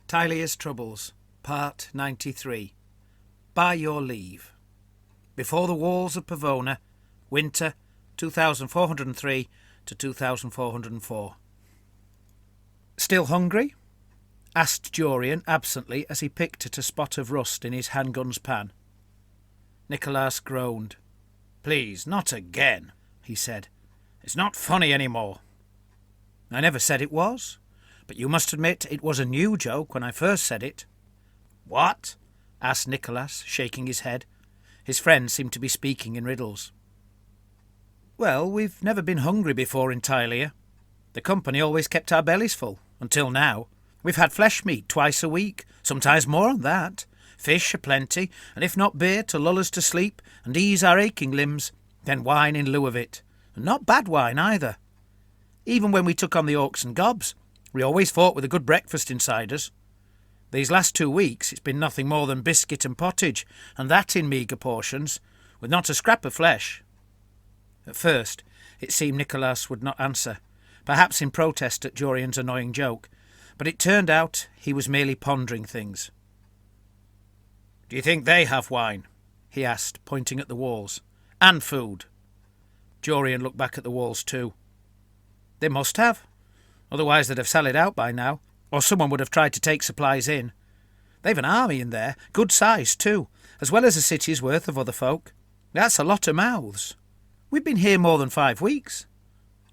Tilea's Troubles, Part 93. By Your Leave. Before the Walls of Pavona, Winter 2403 to 2404. Still hungry? Asked Jorian absently as he picked at a spot of rust in his handgun's pan. Nicholas groaned. "Please, not again," he said. "It's not funny any more." "I never said it was. But you must admit it was a new joke when I first said it." "What?" asked Nicholas, shaking his head. His friend seemed to be speaking in riddles. "Well, we've never been hungry before in Tilea. The company always kept our bellies full, until now. We've had flesh meat twice a week, sometimes more than that. Fish aplenty, and if not beer to lull us to sleep and ease our aching limbs, then wine in lieu of it. And not bad wine either. Even when we took on the orcs and gobs, we always fought with a good breakfast inside us. These last 2 weeks it's been nothing more than biscuit and pottage, and that in meagre portions, with not a scrap of flesh." At first it seemed Nicholas would not answer, perhaps in protest at Jorian's annoying joke, but it turned out he was merely pondering things. "Do you think they have wine?" he asked, pointing at the walls. "And food?" Jorian looked back at the walls too. "They must have. Otherwise they'd have sallied out by now, or someone would have tried to take supplies in. They've an army in there, good size too, as well as a city's worth of other folk. That's a lot of mouths. We've been here more than 5 weeks.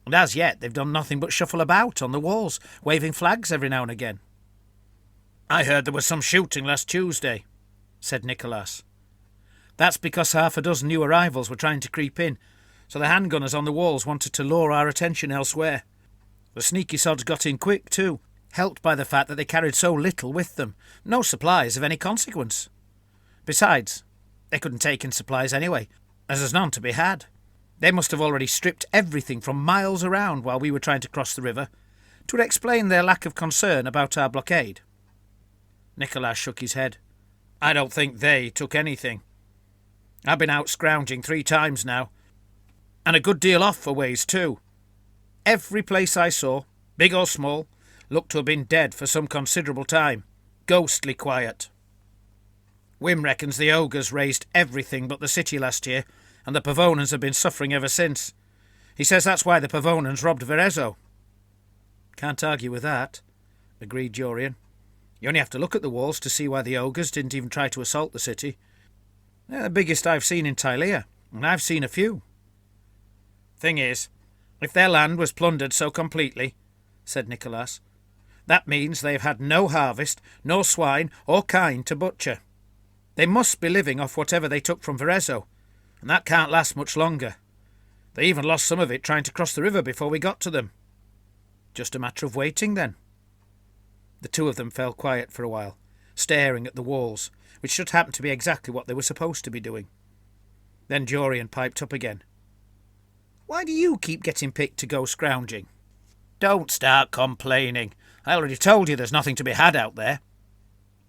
And as yet they've done nothing but shuffle about on the walls, waving flags every now and again." "I heard there was some shooting last Tuesday," said Nicholas. "That's because half a dozen new arrivals were trying to creep in, so the handgunners on the walls wanted to lure our attention elsewhere. The sneaky sods got in quick, too, helped by the fact that they carried so little with them, no supplies of any consequence. Besides, they couldn't take in supplies anyway, as there's none to be had. They must have already stripped everything from miles around while we were trying to cross the river. It would explain their lack of concern about our blockade." Nicholas shook his head. "I don't think they took anything. I've been out scrounging 3 times now, and a good deal off for ways too. Every place I saw, big or small, looked to have been dead for some considerable time. Ghostly quiet. Wim reckons the ogres razed everything but the city last year, and the Pavonans have been suffering ever since. He says that's why the Pavonans robbed Verezzo." "Can't argue with that," agreed Jorian. "You only have to look at the walls to see why the ogres didn't even try to assault the city. They're the biggest I've seen in Tilea, and I've seen a few." "Thing is, if their land was plundered so completely," said Nicholas, "that means they've had no harvest, no swine or kine to butcher. They must be living off whatever they took from Verezzo, and that can't last much longer. They even lost some of it trying to cross the river before we got to them." "Just a matter of waiting, then." The two of them fell quiet for a while, staring at the walls, which should happen to be exactly what they were supposed to be doing. Then Jorian piped up again. "Why do you keep getting picked to go scrounging?" "Don't start complaining. I already told you there's nothing to be had out there."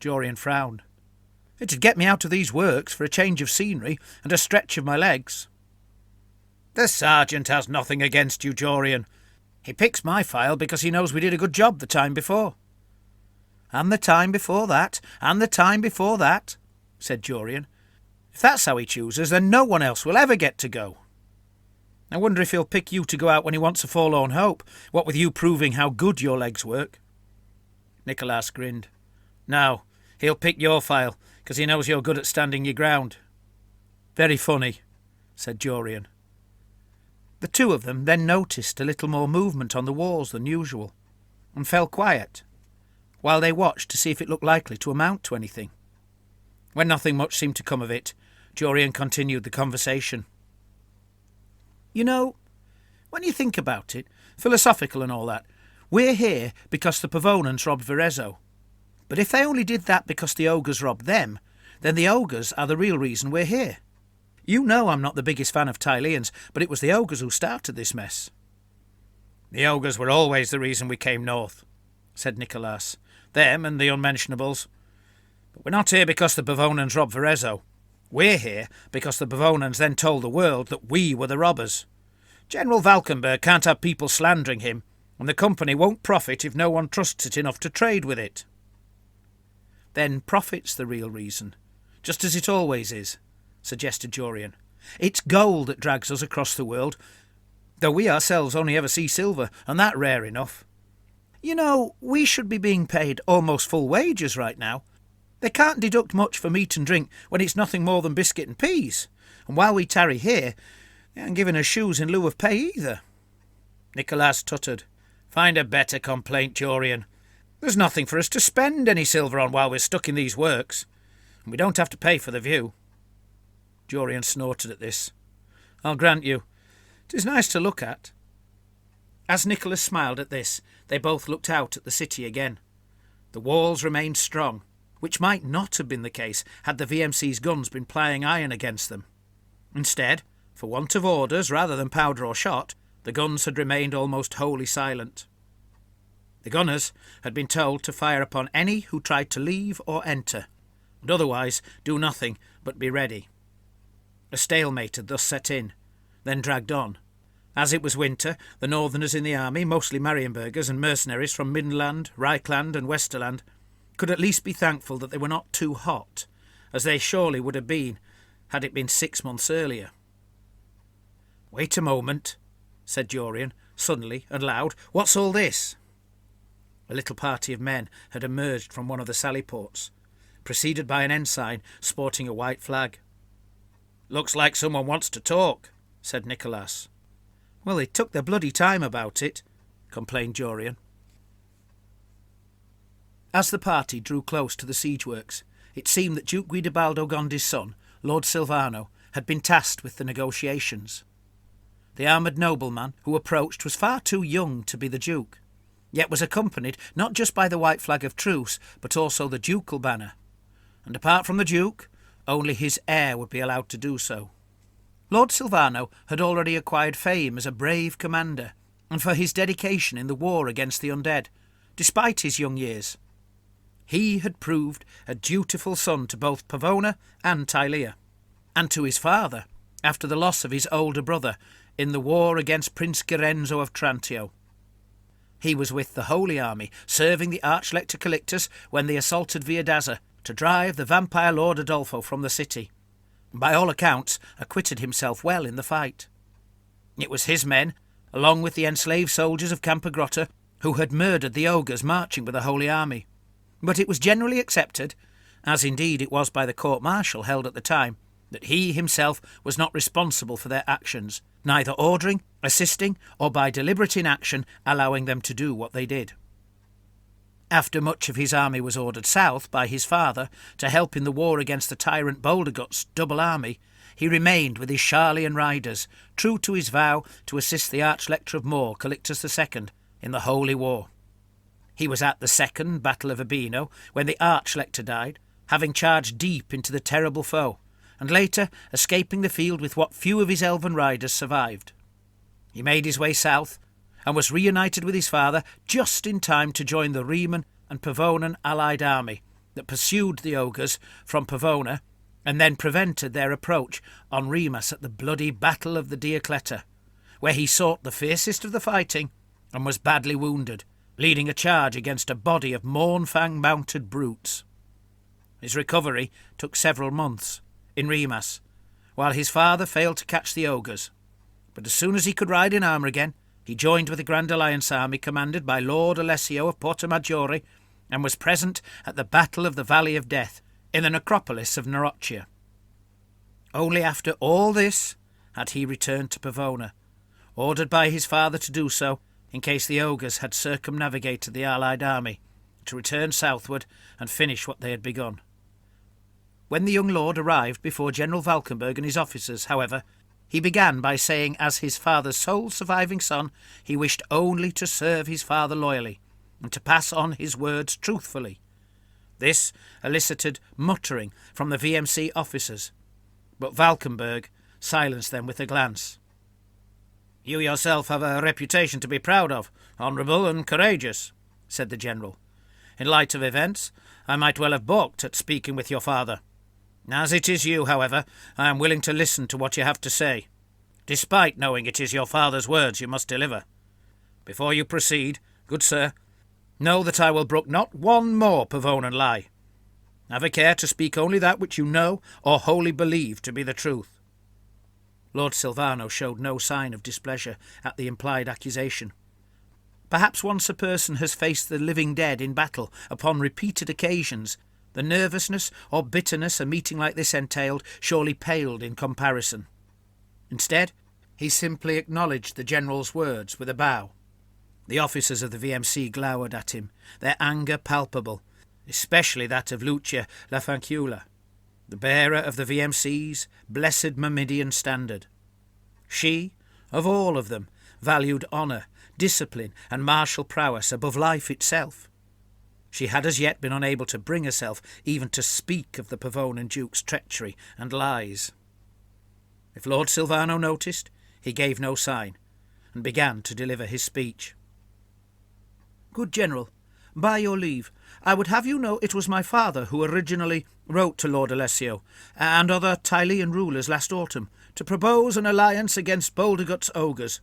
Jorian frowned. "It'd get me out of these works for a change of scenery and a stretch of my legs." "The sergeant has nothing against you, Jorian. He picks my file because he knows we did a good job the time before." "And the time before that, and the time before that," said Jorian. "If that's how he chooses, then no one else will ever get to go. I wonder if he'll pick you to go out when he wants a forlorn hope, what with you proving how good your legs work." Nicholas grinned. "No, he'll pick your file, because he knows you're good at standing your ground." "Very funny," said Jorian. The two of them then noticed a little more movement on the walls than usual, and fell quiet, while they watched to see if it looked likely to amount to anything. When nothing much seemed to come of it, Jorian continued the conversation. "You know, when you think about it, philosophical and all that, we're here because the Pavonans robbed Verezzo. But if they only did that because the ogres robbed them, then the ogres are the real reason we're here. You know I'm not the biggest fan of Tileans, but it was the ogres who started this mess." "The ogres were always the reason we came north," said Nicholas. "Them and the unmentionables. But we're not here because the Pavonans robbed Verezzo. We're here because the Pavonans then told the world that we were the robbers. General Valckenburgh can't have people slandering him, and the company won't profit if no one trusts it enough to trade with it." Then profit's the real reason, just as it always is, suggested Jorian. It's gold that drags us across the world, though we ourselves only ever see silver, and that rare enough. You know, we should be being paid almost full wages right now. They can't deduct much for meat and drink when it's nothing more than biscuit and peas, and while we tarry here, they aren't giving us shoes in lieu of pay either. Nicholas tuttered. Find a better complaint, Jorian. There's nothing for us to spend any silver on while we're stuck in these works, and we don't have to pay for the view. Jorian snorted at this. I'll grant you, it is nice to look at. As Nicholas smiled at this, they both looked out at the city again. The walls remained strong, which might not have been the case had the VMC's guns been plying iron against them. Instead, for want of orders rather than powder or shot, the guns had remained almost wholly silent. The gunners had been told to fire upon any who tried to leave or enter, and otherwise do nothing but be ready. A stalemate had thus set in, then dragged on. As it was winter, the northerners in the army, mostly Marienburgers and mercenaries from Midland, Reichland and Westerland, could at least be thankful that they were not too hot, as they surely would have been had it been 6 months earlier. Wait a moment, said Jorian, suddenly and loud. What's all this? A little party of men had emerged from one of the sally ports, preceded by an ensign sporting a white flag. Looks like someone wants to talk, said Nicholas. Well, they took their bloody time about it, complained Jorian. As the party drew close to the siege works, it seemed that Duke Guidobaldo Gondi's son, Lord Silvano, had been tasked with the negotiations. The armoured nobleman who approached was far too young to be the Duke, yet was accompanied not just by the white flag of truce, but also the ducal banner, and apart from the Duke, only his heir would be allowed to do so. Lord Silvano had already acquired fame as a brave commander, and for his dedication in the war against the undead, despite his young years. He had proved a dutiful son to both Pavona and Tilea, and to his father, after the loss of his older brother in the war against Prince Gerenzo of Trantio. He was with the Holy Army, serving the Archlector Callictus when they assaulted Viadaza to drive the vampire Lord Adolfo from the city, and by all accounts acquitted himself well in the fight. It was his men, along with the enslaved soldiers of Campagrotta, who had murdered the ogres marching with the Holy Army. But it was generally accepted, as indeed it was by the court-martial held at the time, that he himself was not responsible for their actions, neither ordering, assisting, or by deliberate inaction allowing them to do what they did. After much of his army was ordered south by his father to help in the war against the tyrant Boldegut's double army, he remained with his Charlian riders, true to his vow to assist the Archlector of Moor, Callictus II, in the Holy War. He was at the second Battle of Urbino when the Archlector died, having charged deep into the terrible foe, and later escaping the field with what few of his elven riders survived. He made his way south, and was reunited with his father just in time to join the Riemann and Pavonan allied army that pursued the ogres from Pavona and then prevented their approach on Remus at the bloody Battle of the Diacleta, where he sought the fiercest of the fighting and was badly wounded, leading a charge against a body of Mournfang-mounted brutes. His recovery took several months in Remus, while his father failed to catch the ogres, but as soon as he could ride in armour again, he joined with the Grand Alliance army commanded by Lord Alessio of Portamaggiore and was present at the Battle of the Valley of Death in the necropolis of Naroccia. Only after all this had he returned to Pavona, ordered by his father to do so in case the ogres had circumnavigated the allied army, to return southward and finish what they had begun. When the young lord arrived before General Valckenburgh and his officers, however, he began by saying as his father's sole surviving son he wished only to serve his father loyally and to pass on his words truthfully. This elicited muttering from the VMC officers, but Valckenburgh silenced them with a glance. "You yourself have a reputation to be proud of, honourable and courageous," said the general. "In light of events, I might well have balked at speaking with your father. As it is you, however, I am willing to listen to what you have to say, despite knowing it is your father's words you must deliver. Before you proceed, good sir, know that I will brook not one more Pavonan lie. Have a care to speak only that which you know or wholly believe to be the truth." Lord Silvano showed no sign of displeasure at the implied accusation. Perhaps once a person has faced the living dead in battle upon repeated occasions, the nervousness or bitterness a meeting like this entailed surely paled in comparison. Instead, he simply acknowledged the General's words with a bow. The officers of the VMC glowered at him, their anger palpable, especially that of Lucia La Fanciulla, the bearer of the VMC's blessed Myrmidian standard. She, of all of them, valued honour, discipline, and martial prowess above life itself. She had as yet been unable to bring herself even to speak of the Pavonan Duke's treachery and lies. If Lord Silvano noticed, he gave no sign, and began to deliver his speech. "Good General, by your leave, I would have you know it was my father who originally wrote to Lord Alessio and other Tilean rulers last autumn to propose an alliance against Boldegut's ogres,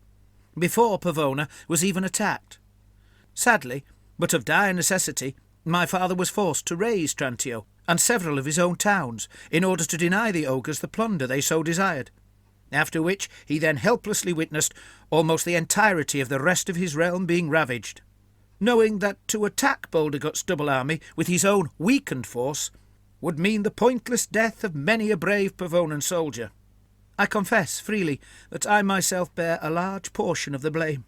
before Pavona was even attacked. Sadly, but of dire necessity, my father was forced to raze Trantio and several of his own towns in order to deny the ogres the plunder they so desired, after which he then helplessly witnessed almost the entirety of the rest of his realm being ravaged. Knowing that to attack Boldegut's double army with his own weakened force would mean the pointless death of many a brave Pavonan soldier, I confess freely that I myself bear a large portion of the blame,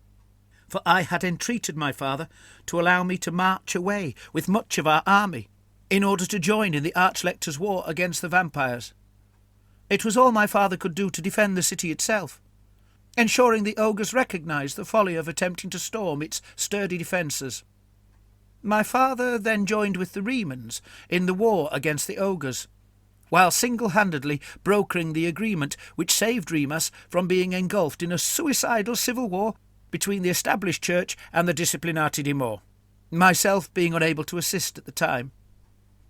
for I had entreated my father to allow me to march away with much of our army, in order to join in the Archlector's war against the vampires. It was all my father could do to defend the city itself, ensuring the ogres recognised the folly of attempting to storm its sturdy defences. My father then joined with the Remans in the war against the ogres, while single-handedly brokering the agreement which saved Remus from being engulfed in a suicidal civil war between the established church and the Disciplinati di Mor, myself being unable to assist at the time.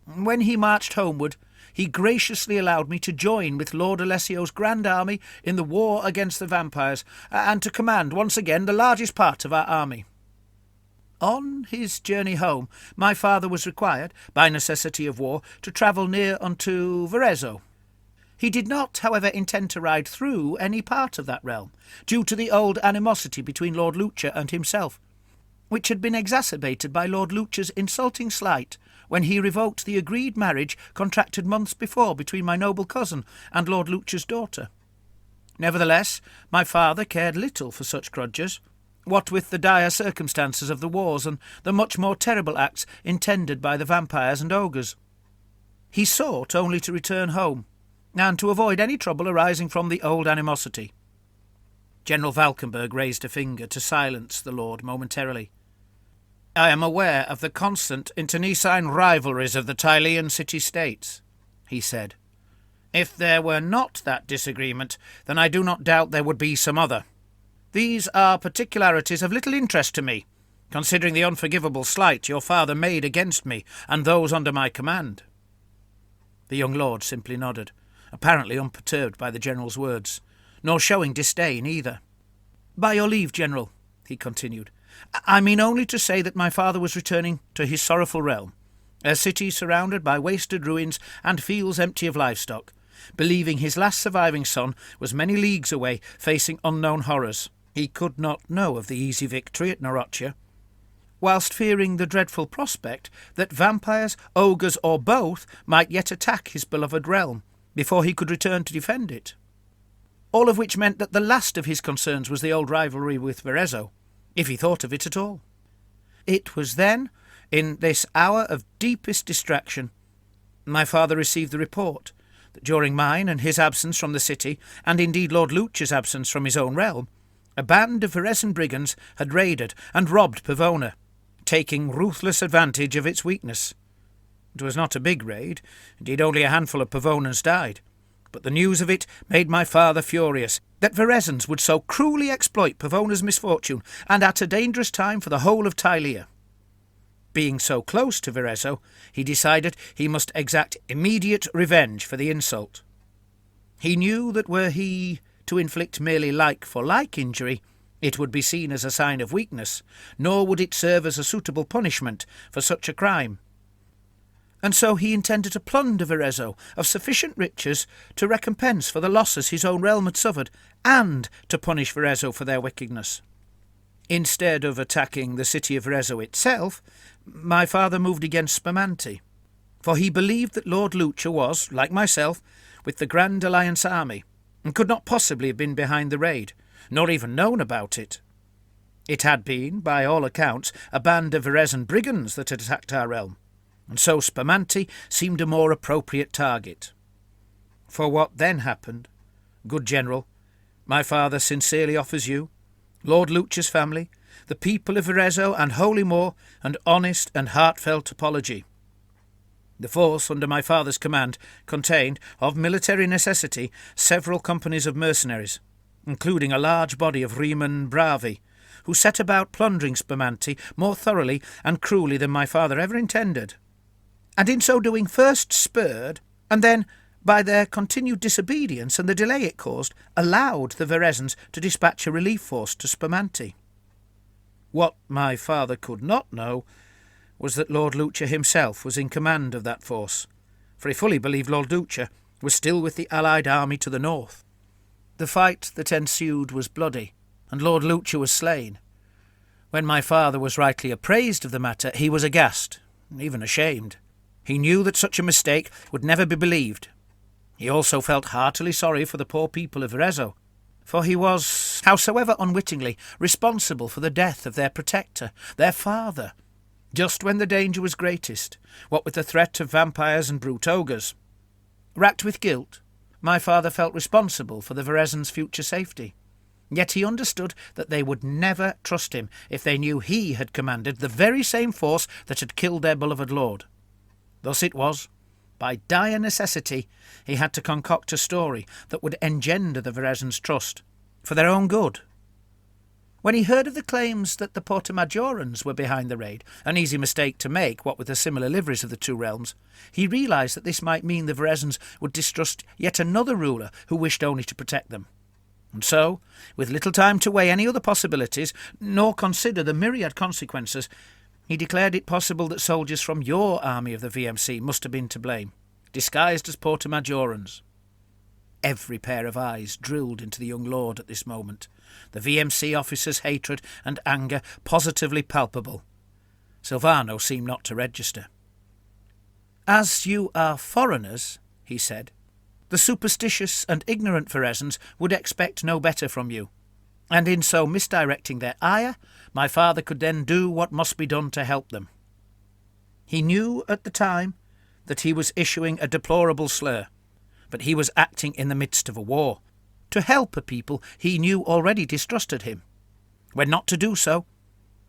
When he marched homeward, he graciously allowed me to join with Lord Alessio's grand army in the war against the vampires, and to command once again the largest part of our army. On his journey home, my father was required, by necessity of war, to travel near unto Verezzo. He did not, however, intend to ride through any part of that realm, due to the old animosity between Lord Lucia and himself, which had been exacerbated by Lord Lucia's insulting slight when he revoked the agreed marriage contracted months before between my noble cousin and Lord Lucia's daughter. Nevertheless, my father cared little for such grudges, what with the dire circumstances of the wars and the much more terrible acts intended by the vampires and ogres. He sought only to return home, and to avoid any trouble arising from the old animosity. General Valckenburgh raised a finger to silence the lord momentarily. "I am aware of the constant internecine rivalries of the Tilean city-states," he said. "If there were not that disagreement, then I do not doubt there would be some other. These are particularities of little interest to me, considering the unforgivable slight your father made against me and those under my command." The young lord simply nodded, apparently unperturbed by the General's words, nor showing disdain either. "By your leave, General," he continued, "I mean only to say that my father was returning to his sorrowful realm, a city surrounded by wasted ruins and fields empty of livestock, believing his last surviving son was many leagues away facing unknown horrors. He could not know of the easy victory at Noroccia, whilst fearing the dreadful prospect that vampires, ogres, or both might yet attack his beloved realm before he could return to defend it. All of which meant that the last of his concerns was the old rivalry with Verezzo, if he thought of it at all. It was then, in this hour of deepest distraction, my father received the report that during mine and his absence from the city, and indeed Lord Lucia's absence from his own realm, a band of Verezan brigands had raided and robbed Pavona, taking ruthless advantage of its weakness. It was not a big raid, indeed only a handful of Pavonans died, but the news of it made my father furious, that Verezans would so cruelly exploit Pavona's misfortune, and at a dangerous time for the whole of Tilea. Being so close to Verezzo, he decided he must exact immediate revenge for the insult. He knew that were he to inflict merely like-for-like injury, it would be seen as a sign of weakness, nor would it serve as a suitable punishment for such a crime. and so he intended to plunder Verezzo of sufficient riches to recompense for the losses his own realm had suffered, and to punish Verezzo for their wickedness. Instead of attacking the city of Verezzo itself, my father moved against Spumante, for he believed that Lord Lucia was, like myself, with the Grand Alliance army, and could not possibly have been behind the raid, nor even known about it. It had been, by all accounts, a band of Verezan brigands that had attacked our realm, and so Spumante seemed a more appropriate target. For what then happened, good General, my father sincerely offers you, Lord Lucia's family, the people of Verezzo and Holymoor, an honest and heartfelt apology. The force under my father's command contained, of military necessity, several companies of mercenaries, including a large body of Riemann bravi, who set about plundering Spumante more thoroughly and cruelly than my father ever intended, and in so doing first spurred, and then, by their continued disobedience and the delay it caused, allowed the Verezans to dispatch a relief force to Spumante. What my father could not know was that Lord Lucia himself was in command of that force, for he fully believed Lord Lucia was still with the allied army to the north. The fight that ensued was bloody, and Lord Lucia was slain. When my father was rightly appraised of the matter, he was aghast, even ashamed. He knew that such a mistake would never be believed. He also felt heartily sorry for the poor people of Verezzo, for he was, howsoever unwittingly, responsible for the death of their protector, their father, just when the danger was greatest, what with the threat of vampires and brute ogres. Racked with guilt, my father felt responsible for the Verezans' future safety. Yet he understood that they would never trust him if they knew he had commanded the very same force that had killed their beloved lord. Thus it was, by dire necessity, he had to concoct a story that would engender the Verezans' trust, for their own good. When he heard of the claims that the Portamajorans were behind the raid, an easy mistake to make, what with the similar liveries of the two realms, he realised that this might mean the Verezans would distrust yet another ruler who wished only to protect them. And so, with little time to weigh any other possibilities, nor consider the myriad consequences, he declared it possible that soldiers from your army of the VMC must have been to blame, disguised as Portamajorans. Every pair of eyes drilled into the young lord at this moment, the VMC officer's hatred and anger positively palpable. Silvano seemed not to register. "As you are foreigners," he said, "the superstitious and ignorant Verezans would expect no better from you, and in so misdirecting their ire, my father could then do what must be done to help them." He knew at the time that he was issuing a deplorable slur, but he was acting in the midst of a war, to help a people he knew already distrusted him, when not to do so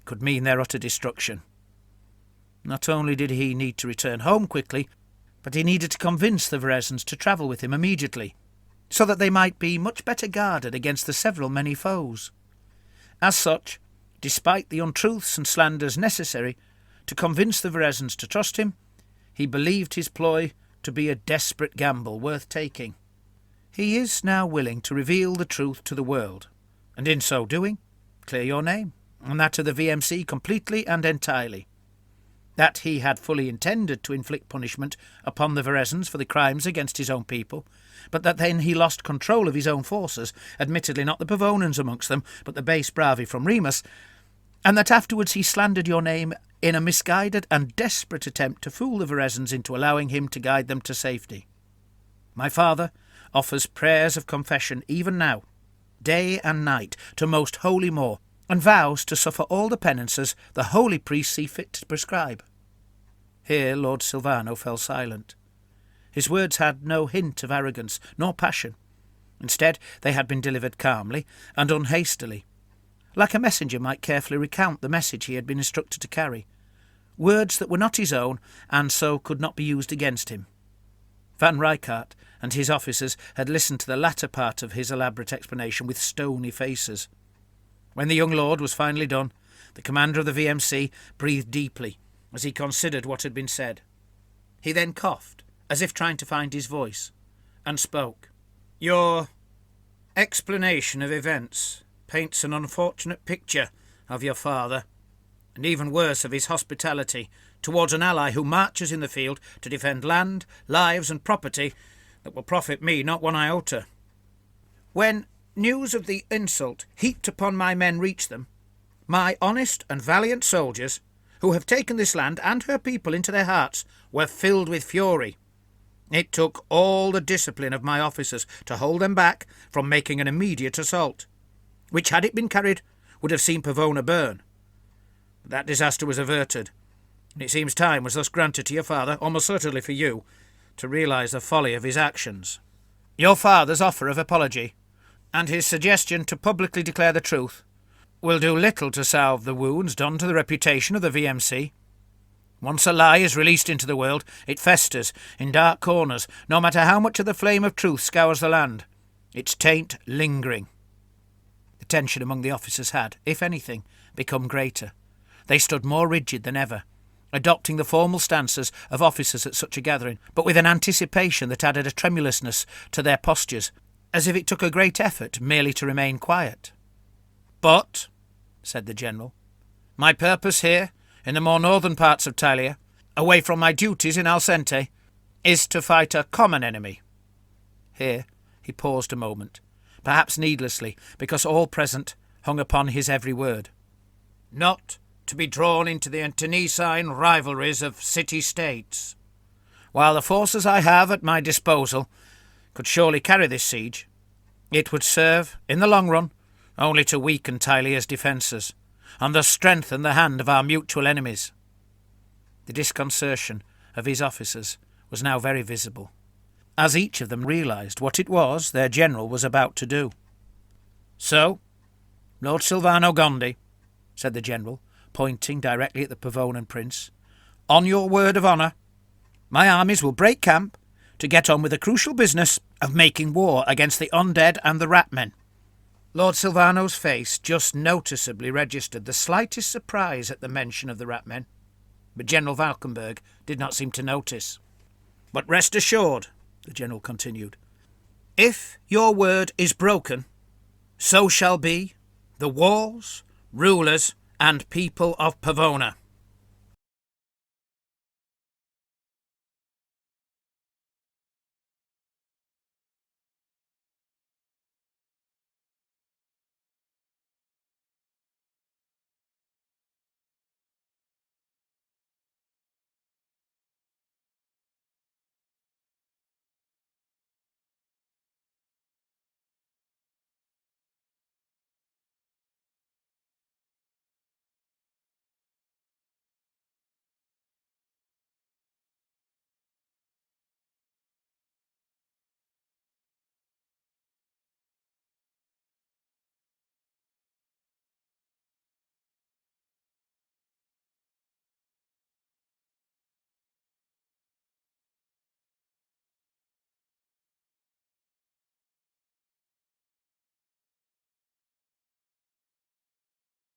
could mean their utter destruction. Not only did he need to return home quickly, but he needed to convince the Verezans to travel with him immediately, so that they might be much better guarded against the several many foes. As such, despite the untruths and slanders necessary to convince the Verezans to trust him, he believed his ploy to be a desperate gamble worth taking. He is now willing to reveal the truth to the world, and in so doing, clear your name, and that of the VMC completely and entirely. That he had fully intended to inflict punishment upon the Verezans for the crimes against his own people, but that then he lost control of his own forces, admittedly not the Pavonans amongst them, but the base bravi from Remus, and that afterwards he slandered your name in a misguided and desperate attempt to fool the Verezans into allowing him to guide them to safety. My father offers prayers of confession even now, day and night, to most holy Moor, and vows to suffer all the penances the holy priests see fit to prescribe." Here Lord Silvano fell silent. His words had no hint of arrogance nor passion. Instead, they had been delivered calmly and unhastily, like a messenger might carefully recount the message he had been instructed to carry, words that were not his own and so could not be used against him. Van Rijkaard and his officers had listened to the latter part of his elaborate explanation with stony faces. When the young lord was finally done, the commander of the VMC breathed deeply as he considered what had been said. He then coughed, as if trying to find his voice, and spoke. "Your explanation of events paints an unfortunate picture of your father, and even worse of his hospitality towards an ally who marches in the field to defend land, lives, and property that will profit me not one iota. When news of the insult heaped upon my men reached them, my honest and valiant soldiers, who have taken this land and her people into their hearts, were filled with fury. It took all the discipline of my officers to hold them back from making an immediate assault, which, had it been carried, would have seen Pavona burn. But that disaster was averted, and it seems time was thus granted to your father, almost certainly for you, to realise the folly of his actions. Your father's offer of apology, and his suggestion to publicly declare the truth, will do little to salve the wounds done to the reputation of the VMC. Once a lie is released into the world, it festers in dark corners, no matter how much of the flame of truth scours the land, its taint lingering. The tension among the officers had, if anything, become greater. They stood more rigid than ever, adopting the formal stances of officers at such a gathering, but with an anticipation that added a tremulousness to their postures, as if it took a great effort merely to remain quiet. "But," said the General, "my purpose here, in the more northern parts of Tilean, away from my duties in Alcente, is to fight a common enemy." Here he paused a moment, perhaps needlessly, because all present hung upon his every word. "Not to be drawn into the internecine rivalries of city-states. While the forces I have at my disposal could surely carry this siege, it would serve, in the long run, only to weaken Tilea's defences, and thus strengthen the hand of our mutual enemies." The disconcertion of his officers was now very visible, as each of them realised what it was their general was about to do. "So, Lord Silvano Gondi," said the general, pointing directly at the Pavonan prince, "on your word of honour, my armies will break camp to get on with the crucial business of making war against the undead and the rat-men." Lord Silvano's face just noticeably registered the slightest surprise at the mention of the rat-men, but General Valckenburgh did not seem to notice. "But rest assured," the general continued, "if your word is broken, so shall be the walls, rulers, and people of Pavona."